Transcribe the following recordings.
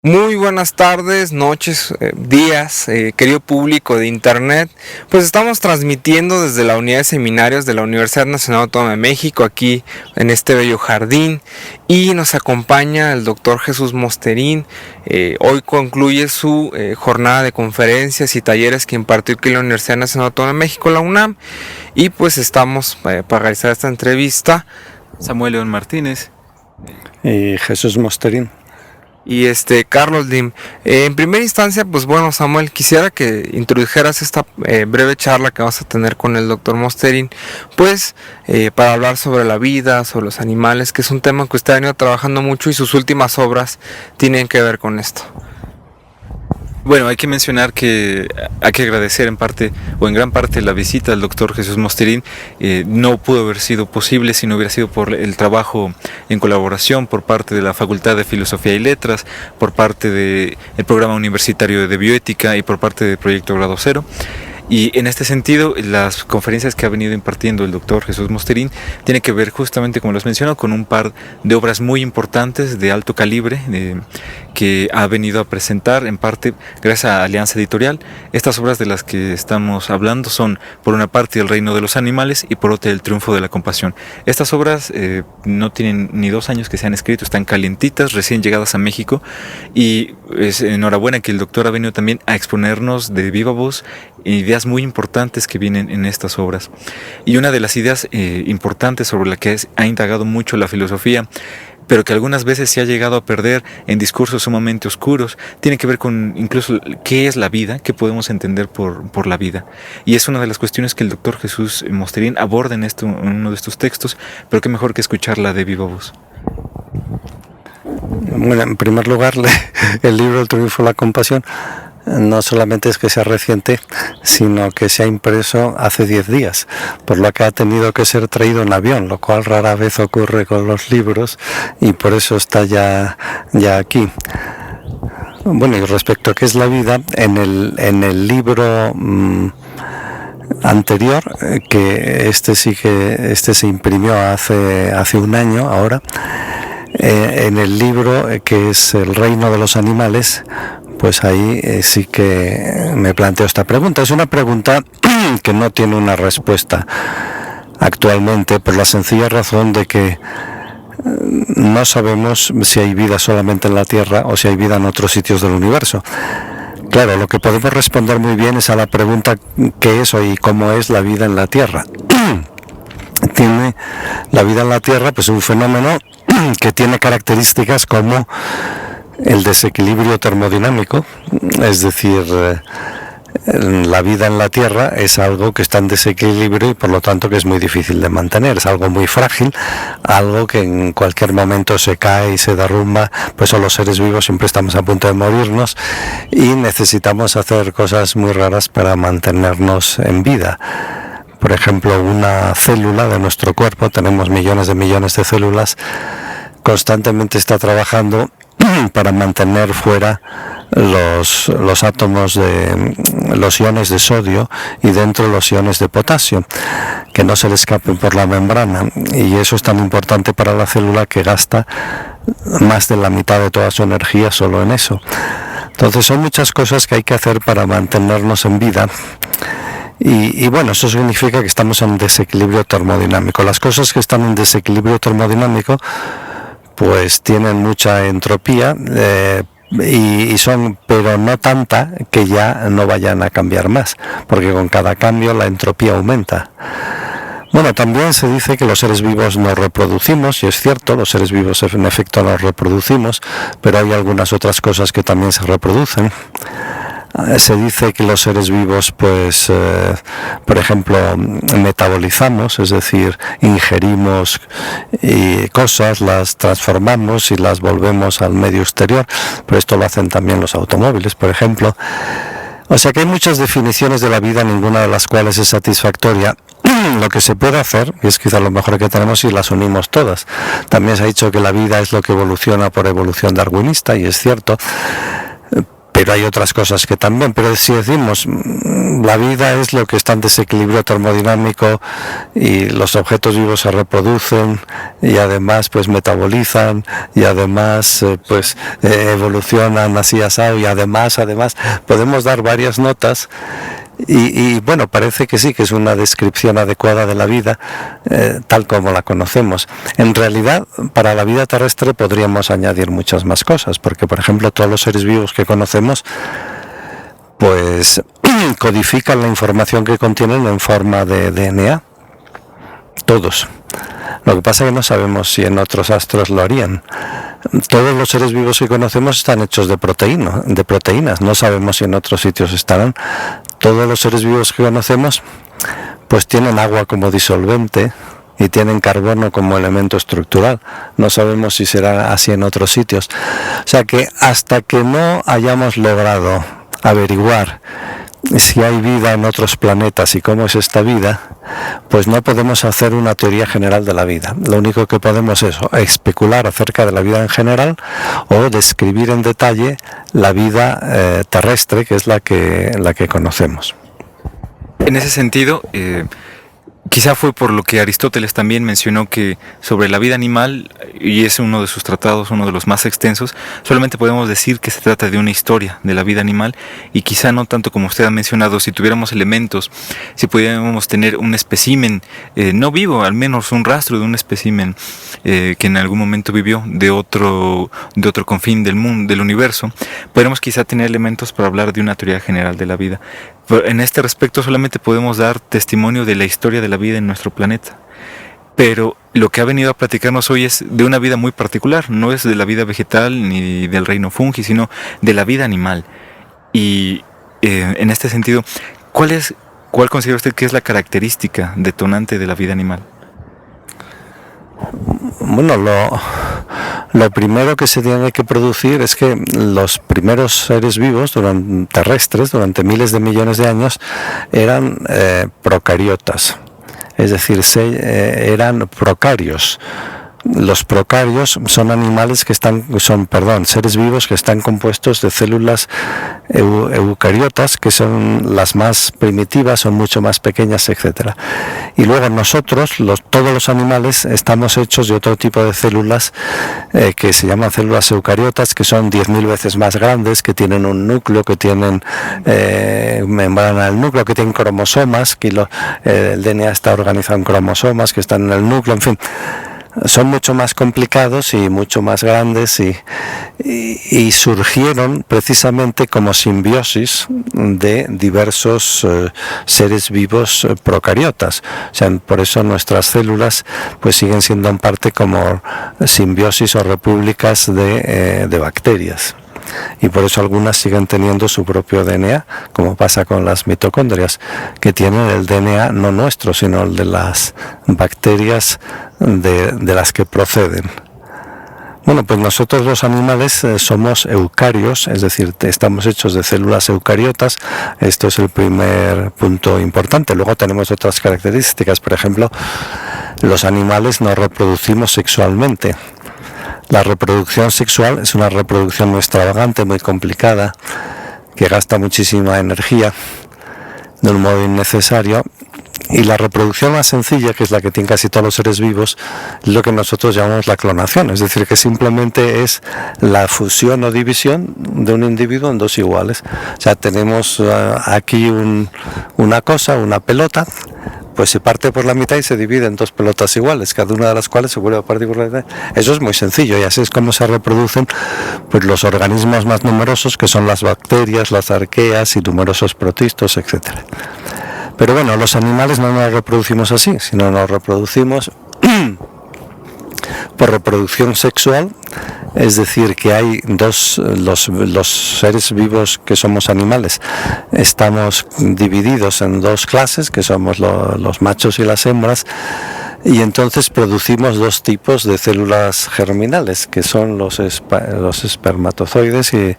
Muy buenas tardes, noches, días, querido público de Internet. Pues estamos transmitiendo desde la unidad de seminarios de la Universidad Nacional Autónoma de México, aquí en este bello jardín. Y nos acompaña el doctor Jesús Mosterín. Hoy concluye su jornada de conferencias y talleres que impartió aquí en la Universidad Nacional Autónoma de México, la UNAM. Y pues estamos para realizar esta entrevista. Samuel León Martínez. Y Jesús Mosterín. Y Carlos Lim. En primera instancia, pues bueno, Samuel, quisiera que introdujeras esta breve charla que vamos a tener con el doctor Mosterín, pues para hablar sobre la vida, sobre los animales, que es un tema que usted ha venido trabajando mucho y sus últimas obras tienen que ver con esto. Bueno, hay que mencionar que hay que agradecer en parte o en gran parte la visita del doctor Jesús Mosterín. No pudo haber sido posible si no hubiera sido por el trabajo en colaboración por parte de la Facultad de Filosofía y Letras, por parte del programa universitario de bioética y por parte del proyecto Grado Cero. Y en este sentido, las conferencias que ha venido impartiendo el doctor Jesús Mosterín tienen que ver justamente, como los menciono, con un par de obras muy importantes de alto calibre que ha venido a presentar, en parte gracias a Alianza Editorial. Estas obras de las que estamos hablando son, por una parte, El reino de los animales y por otra, El triunfo de la compasión. Estas obras no tienen ni 2 años que se han escrito, están calientitas, recién llegadas a México, y es enhorabuena que el doctor ha venido también a exponernos de viva voz ideas muy importantes que vienen en estas obras. Y una de las ideas importantes sobre la que ha indagado mucho la filosofía, pero que algunas veces se ha llegado a perder en discursos sumamente oscuros, tiene que ver con incluso qué es la vida, qué podemos entender por la vida. Y es una de las cuestiones que el doctor Jesús Mosterín aborda en uno de estos textos, pero qué mejor que escucharla de viva voz. Bueno, en primer lugar, el libro El triunfo de la compasión no solamente es que sea reciente, sino que se ha impreso hace 10 días, por lo que ha tenido que ser traído en avión, lo cual rara vez ocurre con los libros, y por eso está ya aquí. Bueno, y respecto a qué es la vida, en el libro anterior, que se imprimió hace un año ahora, en el libro que es El reino de los animales, pues ahí sí que me planteo esta pregunta. Es una pregunta que no tiene una respuesta actualmente, por la sencilla razón de que no sabemos si hay vida solamente en la Tierra o si hay vida en otros sitios del universo. Claro, lo que podemos responder muy bien es a la pregunta ¿qué es y cómo es la vida en la Tierra? Tiene la vida en la Tierra pues un fenómeno que tiene características como el desequilibrio termodinámico, es decir, la vida en la Tierra es algo que está en desequilibrio y por lo tanto que es muy difícil de mantener, es algo muy frágil, algo que en cualquier momento se cae y se derrumba, pues son los seres vivos, siempre estamos a punto de morirnos y necesitamos hacer cosas muy raras para mantenernos en vida. Por ejemplo, una célula de nuestro cuerpo, tenemos millones de células, constantemente está trabajando para mantener fuera los átomos de los iones de sodio y dentro los iones de potasio, que no se le escapen por la membrana, y eso es tan importante para la célula que gasta más de la mitad de toda su energía solo en eso. Entonces son muchas cosas que hay que hacer para mantenernos en vida. Y bueno, eso significa que estamos en desequilibrio termodinámico. Las cosas que están en desequilibrio termodinámico pues tienen mucha entropía y son, pero no tanta que ya no vayan a cambiar más, porque con cada cambio la entropía aumenta. Bueno, también se dice que los seres vivos nos reproducimos, y es cierto, los seres vivos en efecto nos reproducimos, pero hay algunas otras cosas que también se reproducen. Se dice que los seres vivos, pues, por ejemplo, metabolizamos, es decir, ingerimos cosas, las transformamos y las volvemos al medio exterior, pero esto lo hacen también los automóviles, por ejemplo. O sea que hay muchas definiciones de la vida, ninguna de las cuales es satisfactoria. Lo que se puede hacer, y es quizá lo mejor que tenemos si las unimos todas. También se ha dicho que la vida es lo que evoluciona por evolución darwinista, y es cierto. pero hay otras cosas que también. Pero si decimos la vida es lo que está en desequilibrio termodinámico y los objetos vivos se reproducen y además pues metabolizan y además evolucionan así asado y además podemos dar varias notas. Y bueno, parece que sí, que es una descripción adecuada de la vida tal como la conocemos. En realidad, para la vida terrestre podríamos añadir muchas más cosas, porque por ejemplo todos los seres vivos que conocemos pues codifican la información que contienen en forma de DNA. Todos. Lo que pasa es que no sabemos si en otros astros lo harían. Todos los seres vivos que conocemos están hechos de proteínas. No sabemos si en otros sitios estarán. Todos los seres vivos que conocemos pues tienen agua como disolvente y tienen carbono como elemento estructural. No sabemos si será así en otros sitios. O sea que hasta que no hayamos logrado averiguar si hay vida en otros planetas y cómo es esta vida, pues no podemos hacer una teoría general de la vida. Lo único que podemos es especular acerca de la vida en general o describir en detalle la vida terrestre, que es la que conocemos. En ese sentido, quizá fue por lo que Aristóteles también mencionó que sobre la vida animal, y es uno de sus tratados, uno de los más extensos, solamente podemos decir que se trata de una historia de la vida animal, y quizá no tanto como usted ha mencionado. Si tuviéramos elementos, si pudiéramos tener un espécimen no vivo, al menos un rastro de un espécimen que en algún momento vivió de otro confín del mundo, del universo, podríamos quizá tener elementos para hablar de una teoría general de la vida. En este respecto solamente podemos dar testimonio de la historia de la vida en nuestro planeta. Pero lo que ha venido a platicarnos hoy es de una vida muy particular. No es de la vida vegetal ni del reino fungi, sino de la vida animal. Y en este sentido, ¿cuál considera usted que es la característica detonante de la vida animal? Bueno, lo primero que se tiene que producir es que los primeros seres vivos terrestres durante miles de millones de años eran procariotas, es decir, eran procarios. Los procarios son animales seres vivos que están compuestos de células eucariotas, que son las más primitivas, son mucho más pequeñas, etcétera. Y luego nosotros, todos los animales, estamos hechos de otro tipo de células que se llaman células eucariotas, que son 10.000 veces más grandes, que tienen un núcleo, que tienen membrana del núcleo, que tienen cromosomas, que el DNA está organizado en cromosomas que están en el núcleo, en fin. Son mucho más complicados y mucho más grandes y surgieron precisamente como simbiosis de diversos seres vivos procariotas. O sea, por eso nuestras células pues siguen siendo en parte como simbiosis o repúblicas de bacterias. Y por eso algunas siguen teniendo su propio DNA, como pasa con las mitocondrias, que tienen el DNA no nuestro, sino el de las bacterias de las que proceden. Bueno, pues nosotros los animales somos eucarios, es decir, estamos hechos de células eucariotas. Esto es el primer punto importante. Luego tenemos otras características. Por ejemplo, los animales nos reproducimos sexualmente. La reproducción sexual es una reproducción muy extravagante, muy complicada, que gasta muchísima energía de un modo innecesario. Y la reproducción más sencilla, que es la que tienen casi todos los seres vivos, es lo que nosotros llamamos la clonación. Es decir, que simplemente es la fusión o división de un individuo en dos iguales. O sea, tenemos aquí una pelota, pues se parte por la mitad y se divide en dos pelotas iguales, cada una de las cuales se vuelve a partir por la mitad. Eso es muy sencillo, y así es como se reproducen pues los organismos más numerosos, que son las bacterias, las arqueas y numerosos protistos, etcétera. Pero bueno, los animales no nos reproducimos así, sino nos reproducimos por reproducción sexual, es decir, que hay los seres vivos que somos animales, estamos divididos en dos clases, que somos los machos y las hembras, y entonces producimos dos tipos de células germinales, que son los espermatozoides y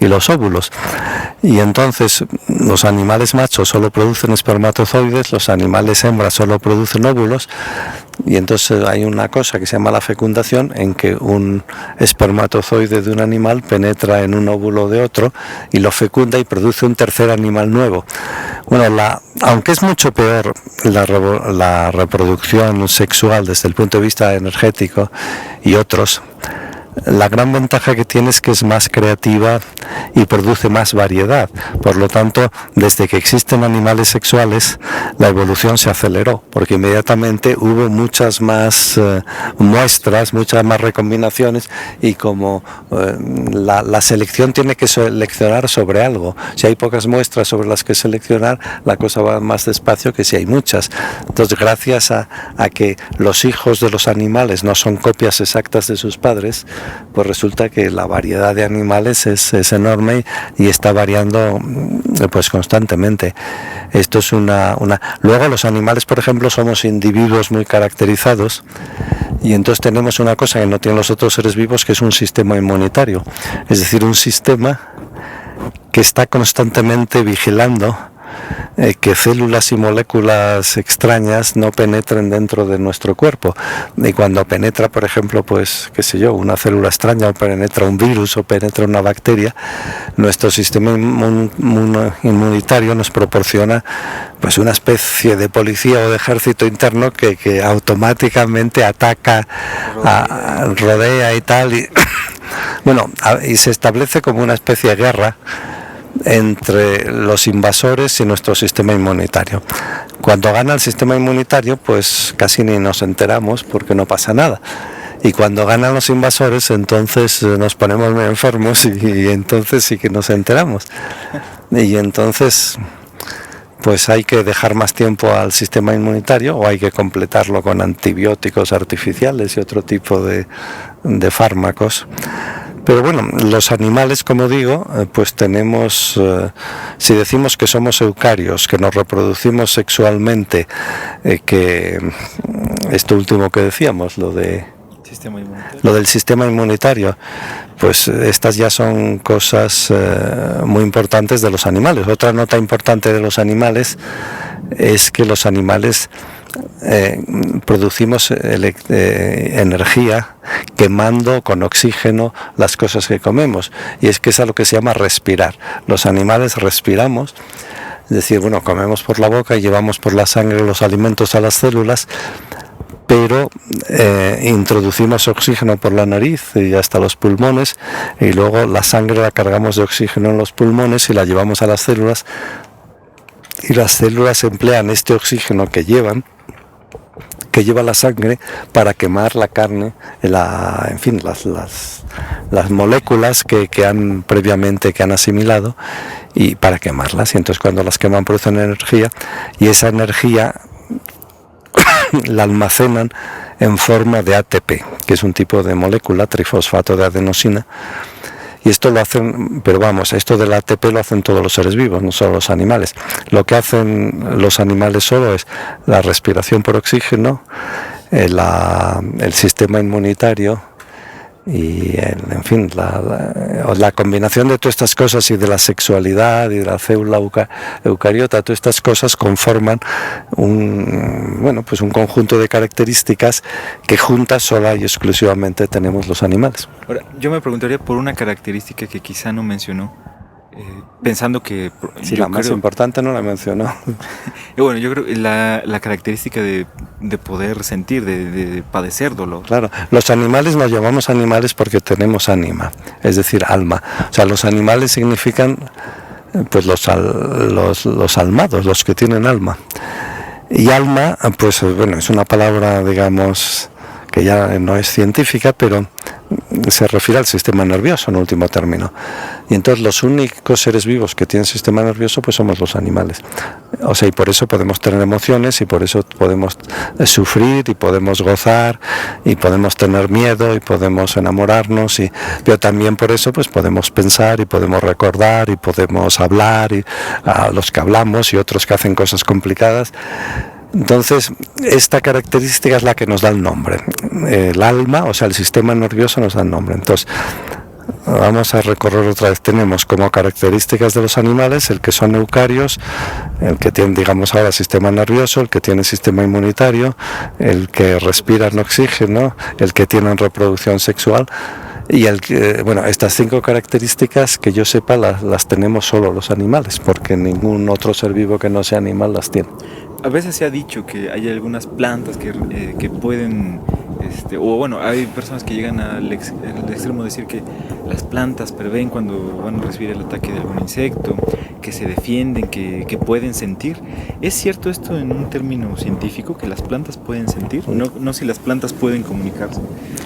los óvulos. Y entonces los animales machos solo producen espermatozoides, los animales hembras solo producen óvulos, Y entonces hay una cosa que se llama la fecundación, en que un espermatozoide de un animal penetra en un óvulo de otro y lo fecunda y produce un tercer animal nuevo. Bueno, aunque es mucho peor la reproducción sexual desde el punto de vista energético y otros, la gran ventaja que tiene es que es más creativa y produce más variedad. Por lo tanto, desde que existen animales sexuales, la evolución se aceleró, porque inmediatamente hubo muchas más muestras, muchas más recombinaciones, y como la selección tiene que seleccionar sobre algo. Si hay pocas muestras sobre las que seleccionar, la cosa va más despacio que si hay muchas. Entonces, gracias a que los hijos de los animales no son copias exactas de sus padres, pues resulta que la variedad de animales es enorme y está variando pues constantemente. Esto es Luego los animales, por ejemplo, somos individuos muy caracterizados, y entonces tenemos una cosa que no tienen los otros seres vivos, que es un sistema inmunitario, es decir, un sistema que está constantemente vigilando que células y moléculas extrañas no penetren dentro de nuestro cuerpo. Y cuando penetra, por ejemplo, pues qué sé yo, una célula extraña, o penetra un virus, o penetra una bacteria, nuestro sistema inmunitario nos proporciona pues una especie de policía o de ejército interno que automáticamente ataca, rodea y tal, y bueno, y se establece como una especie de guerra entre los invasores y nuestro sistema inmunitario. Cuando gana el sistema inmunitario, pues casi ni nos enteramos, porque no pasa nada. Y cuando ganan los invasores, entonces nos ponemos muy enfermos, y entonces sí que nos enteramos. Y entonces pues hay que dejar más tiempo al sistema inmunitario, o hay que completarlo con antibióticos artificiales y otro tipo de fármacos. Pero bueno, los animales, como digo, pues tenemos, si decimos que somos eucarios, que nos reproducimos sexualmente, que esto último que decíamos, lo del sistema inmunitario, pues estas ya son cosas muy importantes de los animales. Otra nota importante de los animales es que los animales producimos energía quemando con oxígeno las cosas que comemos, y es que es a lo que se llama respirar. Los animales respiramos, es decir, bueno, comemos por la boca y llevamos por la sangre los alimentos a las células, pero introducimos oxígeno por la nariz y hasta los pulmones, y luego la sangre la cargamos de oxígeno en los pulmones y la llevamos a las células, y las células emplean este oxígeno que lleva la sangre para quemar la carne, en fin, las moléculas que han previamente que han asimilado, y para quemarlas. Y entonces cuando las queman producen energía, y esa energía la almacenan en forma de ATP, que es un tipo de molécula, trifosfato de adenosina. Y esto lo hacen, pero vamos, esto del ATP lo hacen todos los seres vivos, no solo los animales. Lo que hacen los animales solo es la respiración por oxígeno, el sistema inmunitario, y en fin, la combinación de todas estas cosas, y de la sexualidad y de la célula eucariota, todas estas cosas conforman un conjunto de características que juntas sola y exclusivamente tenemos los animales. Ahora, yo me preguntaría por una característica que quizá no mencionó, pensando que... Sí, la más importante no la mencionó. Bueno, yo creo que la característica de poder sentir, de padecer dolor. Claro, los animales nos llamamos animales porque tenemos ánima, es decir, alma. O sea, los animales significan pues los almados, los que tienen alma. Y alma, pues bueno, es una palabra, digamos, que ya no es científica, pero se refiere al sistema nervioso en último término. Y entonces los únicos seres vivos que tienen sistema nervioso pues somos los animales. O sea, y por eso podemos tener emociones, y por eso podemos sufrir, y podemos gozar, y podemos tener miedo, y podemos enamorarnos, pero también por eso pues podemos pensar, y podemos recordar, y podemos hablar, y a los que hablamos y otros que hacen cosas complicadas. Entonces, esta característica es la que nos da el nombre. El alma, o sea, el sistema nervioso nos da el nombre. Entonces, Vamos a recorrer otra vez. Tenemos como características de los animales el que son eucarios, el que tiene, digamos ahora, sistema nervioso, el que tiene sistema inmunitario, el que respira en oxígeno, el que tiene reproducción sexual. Y bueno, estas 5 características que yo sepa las tenemos solo los animales, porque ningún otro ser vivo que no sea animal las tiene. A veces se ha dicho que hay algunas plantas que pueden, o bueno, hay personas que llegan al extremo de decir que las plantas prevén cuando van a recibir el ataque de algún insecto, que se defienden, que pueden sentir. ¿Es cierto esto en un término científico, que las plantas pueden sentir? No si las plantas pueden comunicarse,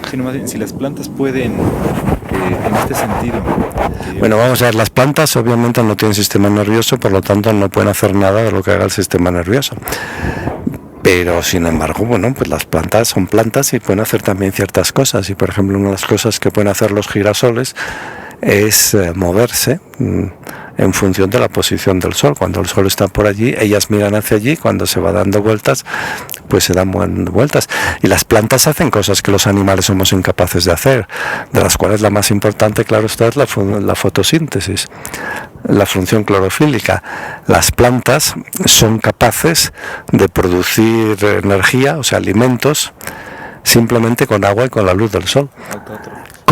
sino más bien si las plantas pueden, en este sentido. Bueno, vamos a ver, las plantas obviamente no tienen sistema nervioso, por lo tanto no pueden hacer nada de lo que haga el sistema nervioso. Pero sin embargo, bueno, pues las plantas son plantas y pueden hacer también ciertas cosas. Y por ejemplo, una de las cosas que pueden hacer los girasoles es moverse en función de la posición del sol. Cuando el sol está por allí, ellas miran hacia allí, cuando se va dando vueltas, pues se dan vueltas. Y las plantas hacen cosas que los animales somos incapaces de hacer, de las cuales la más importante, claro está, es la fotosíntesis, la función clorofílica. Las plantas son capaces de producir energía, o sea, alimentos, simplemente con agua y con la luz del sol.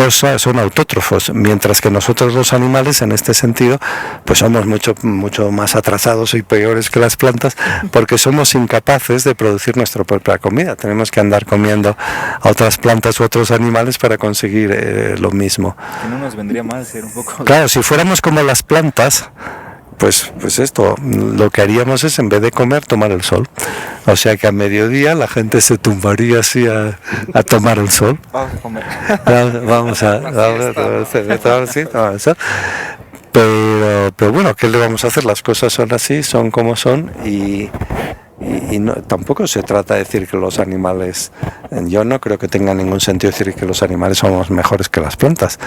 Son autótrofos, mientras que nosotros los animales en este sentido pues somos mucho más atrasados y peores que las plantas, porque somos incapaces de producir nuestra propia comida. Tenemos que andar comiendo a otras plantas u otros animales para conseguir lo mismo. Que no nos vendría mal ser un poco... Claro, si fuéramos como las plantas, pues esto, lo que haríamos es, en vez de comer, tomar el sol. O sea que a mediodía la gente se tumbaría así a tomar el sol. Vamos a comer. Vamos a tomar el sol. Pero bueno, ¿qué le vamos a hacer? Las cosas son así, son como son, y no, tampoco se trata de decir que los animales, yo no creo que tenga ningún sentido decir que los animales somos mejores que las plantas.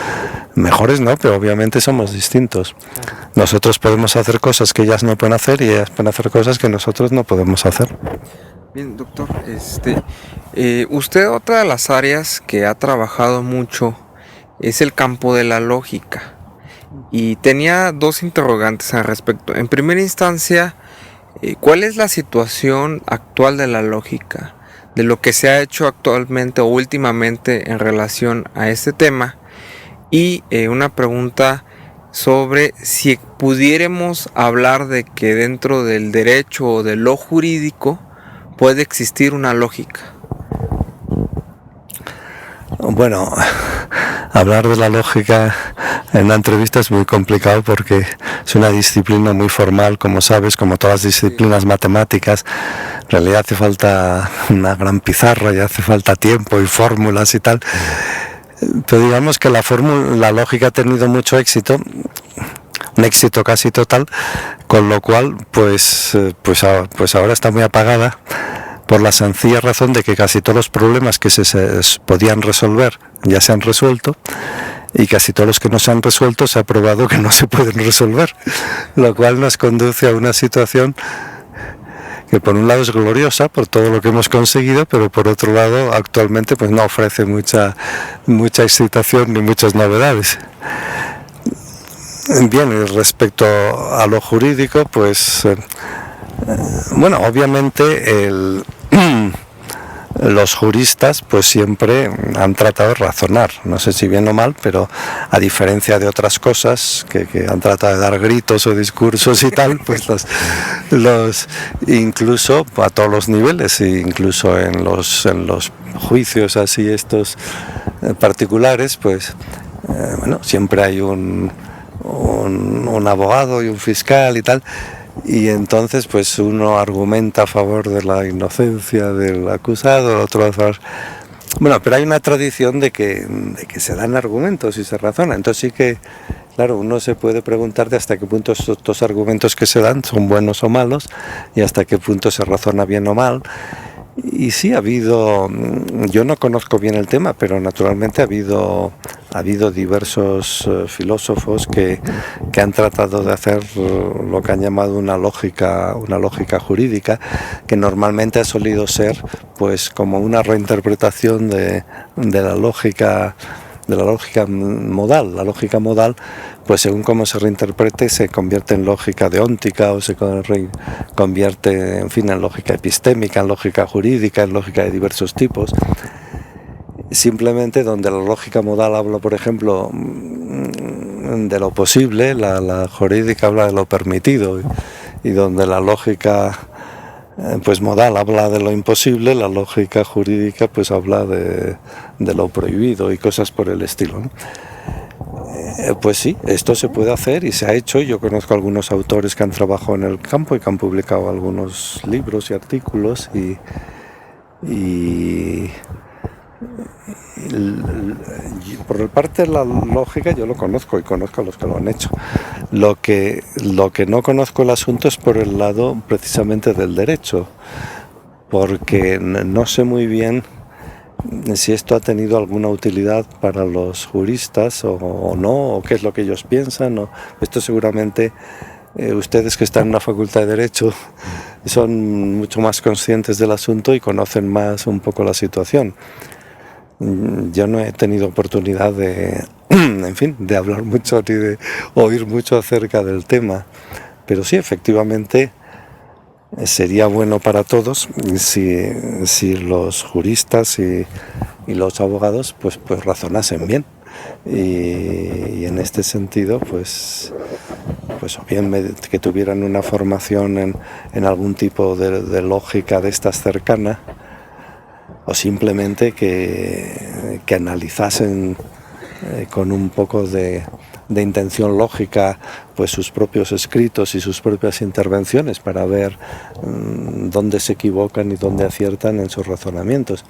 Mejores no, pero obviamente somos distintos. Nosotros podemos hacer cosas que ellas no pueden hacer, y ellas pueden hacer cosas que nosotros no podemos hacer. Bien, doctor, usted, otra de las áreas que ha trabajado mucho es el campo de la lógica, y tenía 2 interrogantes al respecto. En primera instancia, ¿cuál es la situación actual de la lógica, de lo que se ha hecho actualmente o últimamente en relación a este tema? Y una pregunta sobre si pudiéramos hablar de que dentro del derecho o de lo jurídico puede existir una lógica. Bueno, hablar de la lógica en una entrevista es muy complicado, porque es una disciplina muy formal, como sabes, como todas las disciplinas matemáticas. En realidad hace falta una gran pizarra y hace falta tiempo y fórmulas y tal. Pero digamos que la lógica ha tenido mucho éxito, un éxito casi total, con lo cual pues ahora está muy apagada, por la sencilla razón de que casi todos los problemas que se podían resolver ya se han resuelto, y casi todos los que no se han resuelto se ha probado que no se pueden resolver, lo cual nos conduce a una situación que por un lado es gloriosa por todo lo que hemos conseguido, pero por otro lado actualmente pues no ofrece mucha excitación ni muchas novedades. Bien, y respecto a lo jurídico, pues bueno, obviamente los juristas pues siempre han tratado de razonar, no sé si bien o mal, pero a diferencia de otras cosas que han tratado de dar gritos o discursos y tal, pues los incluso a todos los niveles, incluso en los juicios así estos particulares, pues bueno, siempre hay un abogado y un fiscal y tal. Y entonces pues uno argumenta a favor de la inocencia del acusado, el otro a favor. Bueno, pero hay una tradición de que se dan argumentos y se razona. Entonces sí que, claro, uno se puede preguntar de hasta qué punto estos argumentos que se dan son buenos o malos, y hasta qué punto se razona bien o mal. Y sí ha habido, yo no conozco bien el tema, pero naturalmente ha habido diversos filósofos que han tratado de hacer lo que han llamado una lógica jurídica, que normalmente ha solido ser pues como una reinterpretación de la lógica de la lógica modal. La lógica modal, pues según cómo se reinterprete, se convierte en lógica deóntica o se convierte, en fin, en lógica epistémica, en lógica jurídica, en lógica de diversos tipos. Simplemente donde la lógica modal habla, por ejemplo, de lo posible, la jurídica habla de lo permitido, y donde la lógica pues modal habla de lo imposible, la lógica jurídica pues habla de lo prohibido y cosas por el estilo, ¿no? Pues sí, esto se puede hacer y se ha hecho. Yo conozco algunos autores que han trabajado en el campo y que han publicado algunos libros y artículos y por parte de la lógica yo lo conozco y conozco a los que lo han hecho. Lo que no conozco el asunto es por el lado precisamente del derecho, porque no sé muy bien si esto ha tenido alguna utilidad para los juristas o no, o qué es lo que ellos piensan. Esto seguramente ustedes que están en la Facultad de Derecho son mucho más conscientes del asunto y conocen más un poco la situación. Yo no he tenido oportunidad de, en fin, de hablar mucho ni de oír mucho acerca del tema, pero sí, efectivamente, sería bueno para todos si los juristas y los abogados pues razonasen bien y en este sentido pues o bien que tuvieran una formación en algún tipo de lógica de estas cercana, o simplemente que analizasen con un poco de intención lógica pues sus propios escritos y sus propias intervenciones para ver dónde se equivocan y dónde aciertan en sus razonamientos.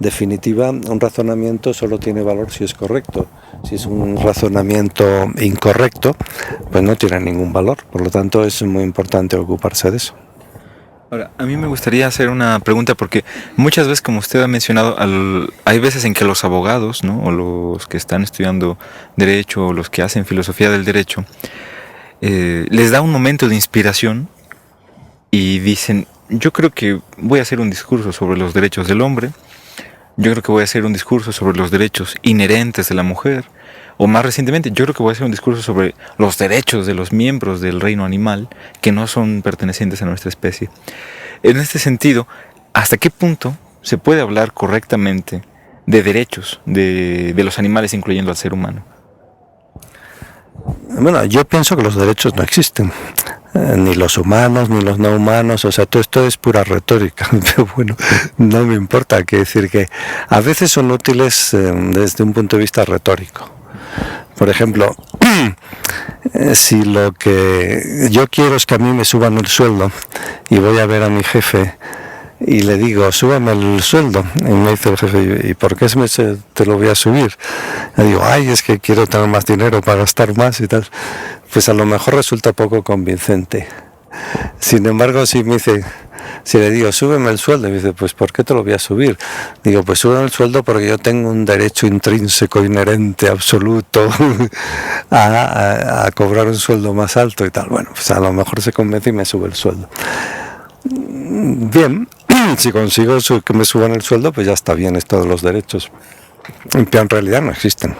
En definitiva, un razonamiento solo tiene valor si es correcto. Si es un razonamiento incorrecto, pues no tiene ningún valor. Por lo tanto, es muy importante ocuparse de eso. Ahora, a mí me gustaría hacer una pregunta porque muchas veces, como usted ha mencionado, hay veces en que los abogados, ¿no?, o los que están estudiando derecho o los que hacen filosofía del derecho, les da un momento de inspiración y dicen, yo creo que voy a hacer un discurso sobre los derechos del hombre, yo creo que voy a hacer un discurso sobre los derechos inherentes de la mujer, o más recientemente, yo creo que voy a hacer un discurso sobre los derechos de los miembros del reino animal que no son pertenecientes a nuestra especie. En este sentido, ¿hasta qué punto se puede hablar correctamente de derechos de los animales, incluyendo al ser humano? Bueno, yo pienso que los derechos no existen, ni los humanos, ni los no humanos, o sea, todo esto es pura retórica, pero bueno, no me importa, quiero decir que a veces son útiles desde un punto de vista retórico. Por ejemplo, si lo que yo quiero es que a mí me suban el sueldo y voy a ver a mi jefe y le digo, súbame el sueldo, y me dice el jefe, ¿y por qué te lo voy a subir? Le digo, es que quiero tener más dinero para gastar más y tal. Pues a lo mejor resulta poco convincente. Sin embargo, si le digo, súbeme el sueldo, y me dice, pues ¿por qué te lo voy a subir? Digo, pues súbeme el sueldo porque yo tengo un derecho intrínseco, inherente, absoluto a cobrar un sueldo más alto y tal. Bueno, pues a lo mejor se convence y me sube el sueldo. Bien, si consigo que me suban el sueldo, pues ya está bien, esto de los derechos. Pero en realidad no existen.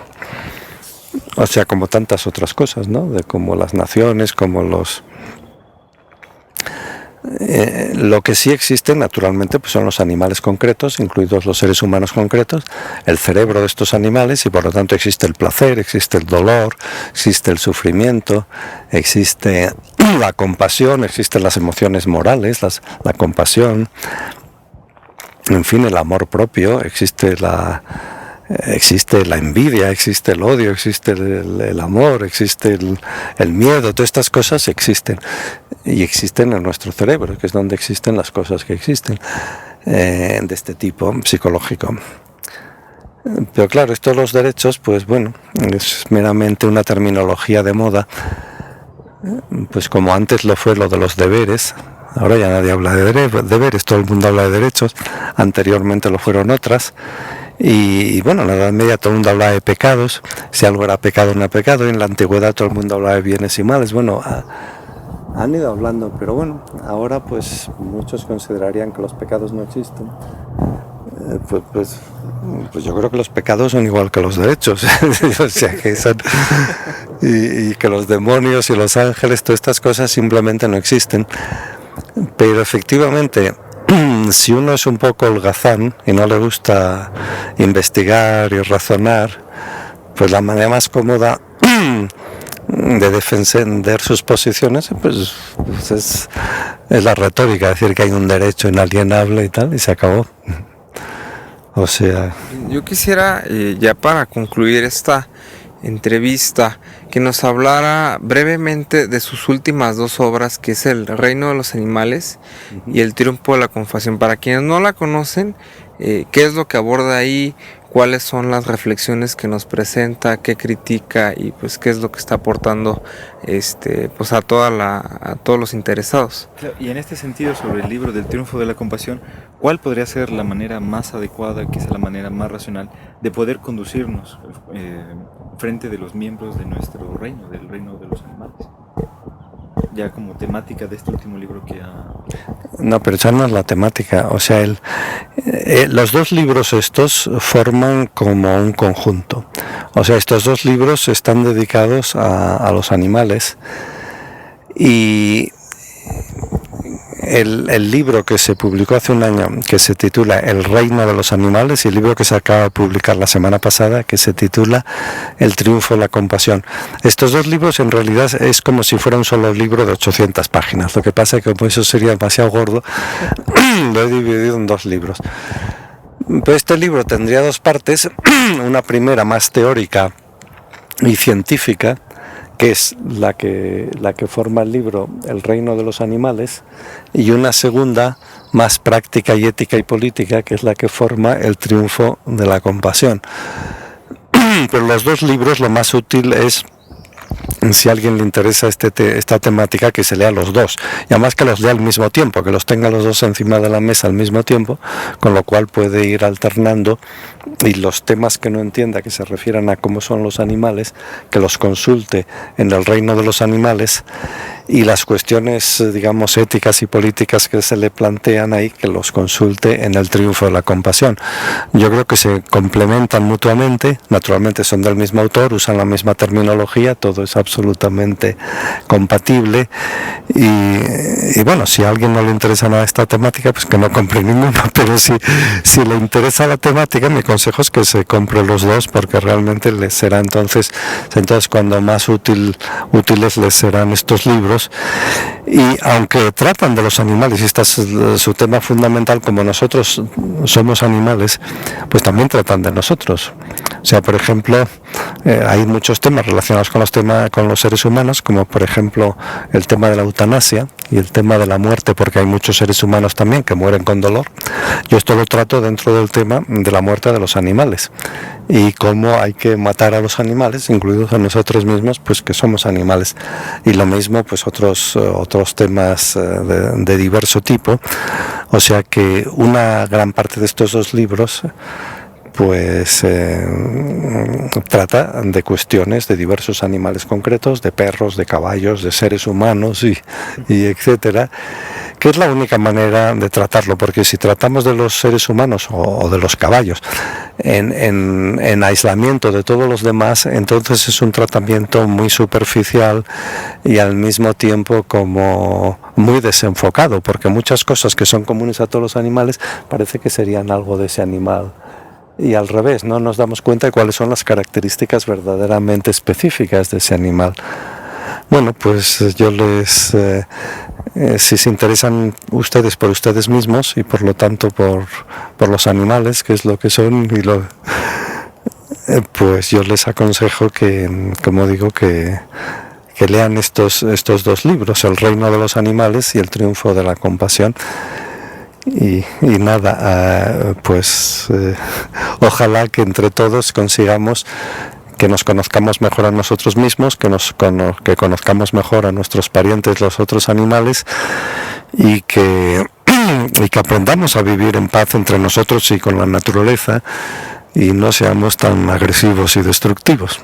O sea, como tantas otras cosas, ¿no? Como las naciones, como los... lo que sí existe naturalmente pues son los animales concretos, incluidos los seres humanos concretos, el cerebro de estos animales, y por lo tanto existe el placer, existe el dolor, existe el sufrimiento, existe la compasión, existen las emociones morales, la compasión, en fin, el amor propio, existe la envidia, existe el odio, existe el amor, existe el miedo, todas estas cosas existen y existen en nuestro cerebro, que es donde existen las cosas que existen de este tipo psicológico. Pero claro, esto de los derechos, pues bueno, es meramente una terminología de moda, pues como antes lo fue lo de los deberes. Ahora ya nadie habla de deberes, todo el mundo habla de derechos, anteriormente lo fueron otras. Y bueno, en la Edad Media todo el mundo hablaba de pecados, si algo era pecado no era pecado, y en la Antigüedad todo el mundo hablaba de bienes y males. Bueno, han ido hablando, pero bueno, ahora pues muchos considerarían que los pecados no existen. Pues yo creo que los pecados son igual que los derechos. O sea, que y que los demonios y los ángeles, todas estas cosas simplemente no existen. Pero efectivamente, si uno es un poco holgazán y no le gusta investigar y razonar, pues la manera más cómoda de defender sus posiciones pues es la retórica, decir que hay un derecho inalienable y tal, y se acabó. O sea... Yo quisiera, ya para concluir esta entrevista, que nos hablara brevemente de sus últimas dos obras, que es El reino de los animales y El triunfo de la compasión. Para quienes no la conocen, ¿qué es lo que aborda ahí? ¿Cuáles son las reflexiones que nos presenta? ¿Qué critica? Y pues qué es lo que está aportando pues a todos los interesados. Y en este sentido, sobre el libro del triunfo de la compasión, ¿cuál podría ser la manera más adecuada, quizá la manera más racional, de poder conducirnos frente de los miembros de nuestro reino, del reino de los animales? Ya como temática de este último libro que ha... No, pero esa no es la temática. O sea, los dos libros estos forman como un conjunto. O sea, estos dos libros están dedicados a los animales. Y el libro que se publicó hace un año, que se titula El reino de los animales, y el libro que se acaba de publicar la semana pasada, que se titula El triunfo de la compasión. Estos dos libros en realidad es como si fuera un solo libro de 800 páginas. Lo que pasa es que como eso sería demasiado gordo, lo he dividido en dos libros. Pero este libro tendría dos partes, una primera más teórica y científica, que es la que forma el libro El reino de los animales, y una segunda más práctica y ética y política, que es la que forma El triunfo de la compasión. Pero los dos libros, lo más útil es, si a alguien le interesa esta temática, que se lea los dos, y además que los lea al mismo tiempo, que los tenga los dos encima de la mesa al mismo tiempo, con lo cual puede ir alternando, y los temas que no entienda, que se refieran a cómo son los animales, que los consulte en El reino de los animales, y las cuestiones, digamos, éticas y políticas que se le plantean ahí, que los consulte en El triunfo de la compasión. Yo creo que se complementan mutuamente, naturalmente son del mismo autor, usan la misma terminología, todo es absolutamente compatible, y bueno, si a alguien no le interesa nada esta temática, pues que no compre ninguno, pero si le interesa la temática, mi consejo es que se compre los dos, porque realmente les será entonces cuando más útiles les serán estos libros. Y aunque tratan de los animales, y este es su tema fundamental, como nosotros somos animales, pues también tratan de nosotros. O sea, por ejemplo, hay muchos temas relacionados con los seres humanos, como por ejemplo el tema de la eutanasia y el tema de la muerte, porque hay muchos seres humanos también que mueren con dolor. Yo esto lo trato dentro del tema de la muerte de los animales y cómo hay que matar a los animales, incluidos a nosotros mismos, pues que somos animales. Y lo mismo, pues otros temas de diverso tipo. O sea que una gran parte de estos dos libros pues trata de cuestiones de diversos animales concretos, de perros, de caballos, de seres humanos y etcétera, que es la única manera de tratarlo, porque si tratamos de los seres humanos o de los caballos en aislamiento de todos los demás, entonces es un tratamiento muy superficial y al mismo tiempo como muy desenfocado, porque muchas cosas que son comunes a todos los animales parece que serían algo de ese animal. Y al revés, no nos damos cuenta de cuáles son las características verdaderamente específicas de ese animal. Bueno, pues yo si se interesan ustedes por ustedes mismos y por lo tanto por los animales, que es lo que son, pues yo les aconsejo que, como digo, que lean estos dos libros, El reino de los animales y El triunfo de la compasión. Y nada, ojalá que entre todos consigamos que nos conozcamos mejor a nosotros mismos, que conozcamos mejor a nuestros parientes, los otros animales, y que aprendamos a vivir en paz entre nosotros y con la naturaleza, y no seamos tan agresivos y destructivos.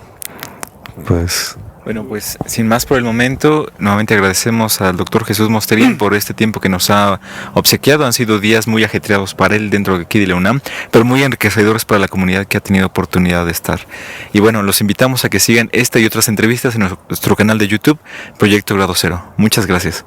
Pues Bueno, pues sin más por el momento, nuevamente agradecemos al doctor Jesús Mosterín por este tiempo que nos ha obsequiado. Han sido días muy ajetreados para él dentro de aquí de la UNAM, pero muy enriquecedores para la comunidad que ha tenido oportunidad de estar. Y bueno, los invitamos a que sigan esta y otras entrevistas en nuestro canal de YouTube, Proyecto Grado Cero. Muchas gracias.